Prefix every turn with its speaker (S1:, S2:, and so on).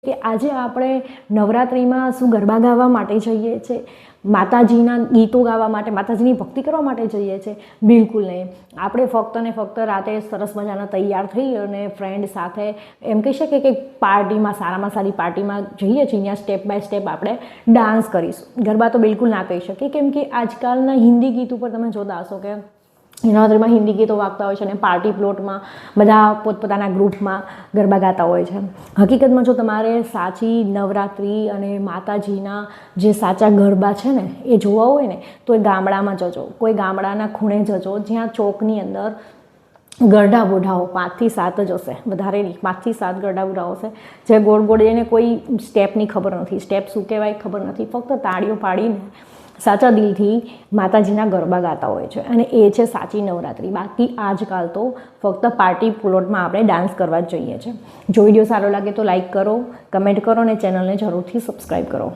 S1: કે આજે આપણે નવરાત્રિમાં શું ગરબા ગાવા માટે જઈએ છીએ, માતાજીના ગીતો ગાવા માટે, માતાજીની ભક્તિ કરવા માટે જઈએ છીએ? બિલકુલ નહીં. આપણે ફક્ત ને ફક્ત રાતે સરસ મજાના તૈયાર થઈ અને ફ્રેન્ડ સાથે એમ કહી શકીએ કે પાર્ટીમાં, સારામાં સારી પાર્ટીમાં જઈએ છીએ, ત્યાં સ્ટેપ બાય સ્ટેપ આપણે ડાન્સ કરીશું. ગરબા તો બિલકુલ ના કહી શકીએ, કેમ કે આજકાલના હિન્દી ગીત ઉપર તમે જોતા હશો કે નવરાત્રિમાં હિન્દી ગીતો વાગતા હોય છે અને પાર્ટી પ્લોટમાં બધા પોતપોતાના ગ્રુપમાં ગરબા ગાતા હોય છે. હકીકતમાં જો તમારે સાચી નવરાત્રિ અને માતાજીના જે સાચા ગરબા છે ને એ જોવા હોય ને તો એ ગામડામાં જજો, કોઈ ગામડાના ખૂણે જજો, જ્યાં ચોકની અંદર ગરડા બુઢાઓ 5 થી 7 જ હશે, વધારે નહીં, 5 થી 7 ગરડા બુઢાઓ હશે, જે ગોળ ગોળ એને કોઈ સ્ટેપની ખબર નથી, સ્ટેપ શું કહેવાય ખબર નથી, ફક્ત તાળીઓ પાડીને સાચા દિલથી માતાજીના ગરબા ગાતા હોય છે અને એ છે સાચી નવરાત્રિ. બાકી આજકાલ તો ફક્ત પાર્ટી પ્લોટમાં આપણે ડાન્સ કરવા જ જોઈએ છે. જો વિડીયો સારો લાગે તો લાઈક કરો, કમેન્ટ કરો અને ચેનલને જરૂરથી સબસ્ક્રાઈબ કરો.